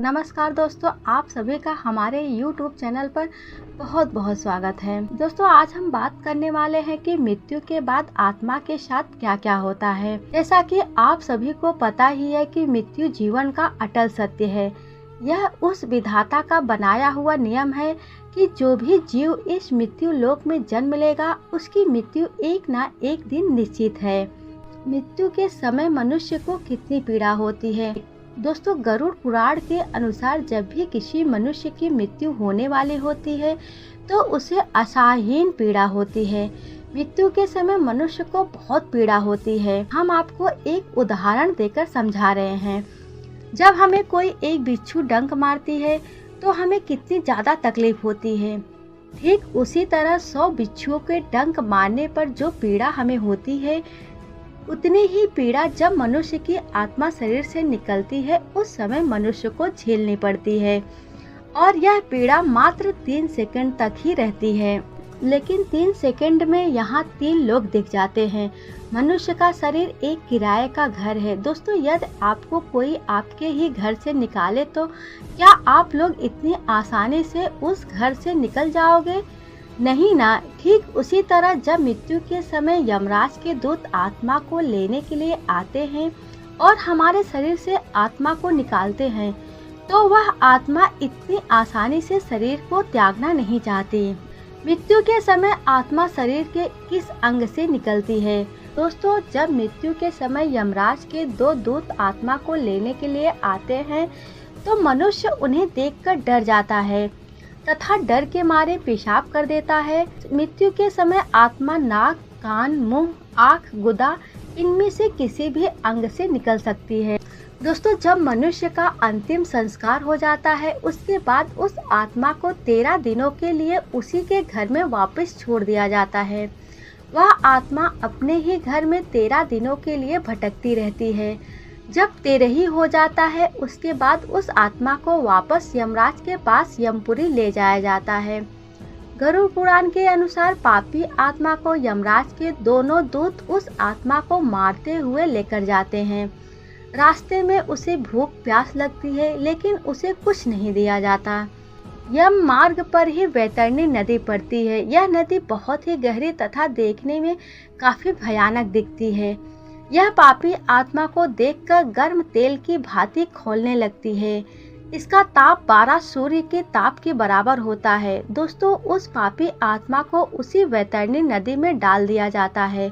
नमस्कार दोस्तों, आप सभी का हमारे YouTube चैनल पर बहुत बहुत स्वागत है। दोस्तों, आज हम बात करने वाले हैं कि मृत्यु के बाद आत्मा के साथ क्या क्या होता है। जैसा कि आप सभी को पता ही है कि मृत्यु जीवन का अटल सत्य है। यह उस विधाता का बनाया हुआ नियम है कि जो भी जीव इस मृत्यु लोक में जन्म लेगा उसकी मृत्यु एक ना एक दिन निश्चित है। मृत्यु के समय मनुष्य को कितनी पीड़ा होती है। दोस्तों, गरुड़ पुराण के अनुसार जब भी किसी मनुष्य की मृत्यु होने वाली होती है तो उसे असहनीय पीड़ा होती है। मृत्यु के समय मनुष्य को बहुत पीड़ा होती है। हम आपको एक उदाहरण देकर समझा रहे हैं। जब हमें कोई एक बिच्छू डंक मारती है तो हमें कितनी ज़्यादा तकलीफ होती है। ठीक उसी तरह 100 बिच्छुओं के डंक मारने पर जो पीड़ा हमें होती है, उतनी ही पीड़ा जब मनुष्य की आत्मा शरीर से निकलती है उस समय मनुष्य को झेलनी पड़ती है। और यह पीड़ा मात्र 3 सेकंड तक ही रहती है। लेकिन 3 सेकंड में यहाँ 3 लोग दिख जाते हैं। मनुष्य का शरीर एक किराए का घर है। दोस्तों, यदि आपको कोई आपके ही घर से निकाले तो क्या आप लोग इतनी आसानी से उस घर से निकल जाओगे? नहीं ना। ठीक उसी तरह जब मृत्यु के समय यमराज के दूत आत्मा को लेने के लिए आते हैं और हमारे शरीर से आत्मा को निकालते हैं तो वह आत्मा इतनी आसानी से शरीर को त्यागना नहीं चाहती। मृत्यु के समय आत्मा शरीर के किस अंग से निकलती है? दोस्तों, जब मृत्यु के समय यमराज के 2 दूत आत्मा को लेने के लिए आते हैं तो मनुष्य उन्हें देखकर डर जाता है तथा डर के मारे पेशाब कर देता है। मृत्यु के समय आत्मा नाक, कान, मुंह, आँख, गुदा इनमें से किसी भी अंग से निकल सकती है। दोस्तों, जब मनुष्य का अंतिम संस्कार हो जाता है उसके बाद उस आत्मा को 13 दिनों के लिए उसी के घर में वापस छोड़ दिया जाता है। वह आत्मा अपने ही घर में 13 दिनों के लिए भटकती रहती है। जब 13 ही हो जाता है उसके बाद उस आत्मा को वापस यमराज के पास यमपुरी ले जाया जाता है। गरुड़ पुराण के अनुसार पापी आत्मा को यमराज के दोनों दूत उस आत्मा को मारते हुए लेकर जाते हैं। रास्ते में उसे भूख प्यास लगती है लेकिन उसे कुछ नहीं दिया जाता। यम मार्ग पर ही वैतरणी नदी पड़ती है। यह नदी बहुत ही गहरी तथा देखने में काफी भयानक दिखती है। यह पापी आत्मा को देखकर गर्म तेल की भांति खौलने लगती है। इसका ताप 12 सूर्य के ताप के बराबर होता है। दोस्तों, उस पापी आत्मा को उसी वैतरणी नदी में डाल दिया जाता है।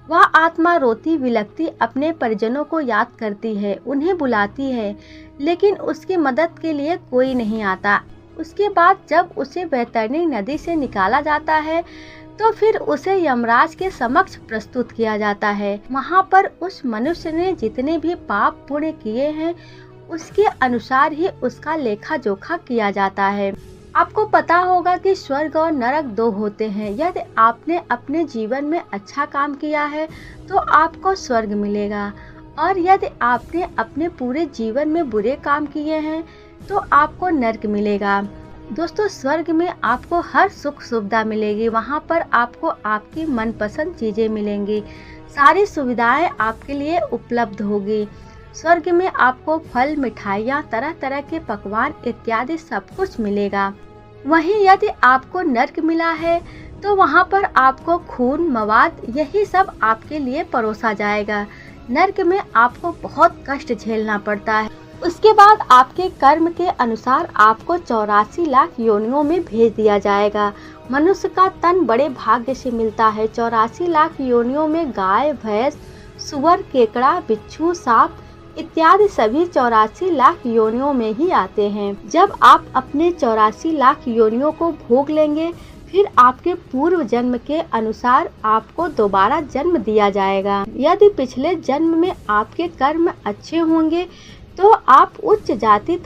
वह आत्मा रोती बिलखती अपने परिजनों को याद करती है, उन्हें बुलाती है, लेकिन उसकी मदद के लिए कोई नहीं आता। उसके बाद जब उसे वैतरणी नदी से निकाला जाता है तो फिर उसे यमराज के समक्ष प्रस्तुत किया जाता है। वहाँ पर उस मनुष्य ने जितने भी पाप पुण्य किए हैं उसके अनुसार ही उसका लेखा जोखा किया जाता है। आपको पता होगा कि स्वर्ग और नरक 2 होते हैं। यदि आपने अपने जीवन में अच्छा काम किया है तो आपको स्वर्ग मिलेगा, और यदि आपने अपने पूरे जीवन में बुरे काम किए हैं तो आपको नरक मिलेगा। दोस्तों, स्वर्ग में आपको हर सुख सुविधा मिलेगी। वहाँ पर आपको आपकी मनपसंद चीजें मिलेंगी, सारी सुविधाएं आपके लिए उपलब्ध होगी। स्वर्ग में आपको फल, मिठाइयाँ, तरह तरह के पकवान इत्यादि सब कुछ मिलेगा। वहीं यदि आपको नरक मिला है तो वहाँ पर आपको खून, मवाद यही सब आपके लिए परोसा जाएगा। नरक में आपको बहुत कष्ट झेलना पड़ता है। उसके बाद आपके कर्म के अनुसार आपको 84 लाख योनियों में भेज दिया जाएगा। मनुष्य का तन बड़े भाग्य से मिलता है। 84 लाख योनियों में गाय, भैंस, सुअर, केकड़ा, बिच्छू, सांप इत्यादि सभी 84 लाख योनियों में ही आते हैं। जब आप अपने 84 लाख योनियों को भोग लेंगे फिर आपके पूर्व जन्म के अनुसार आपको दोबारा जन्म दिया जाएगा। यदि पिछले जन्म में आपके कर्म अच्छे होंगे तो आप उच्च जाति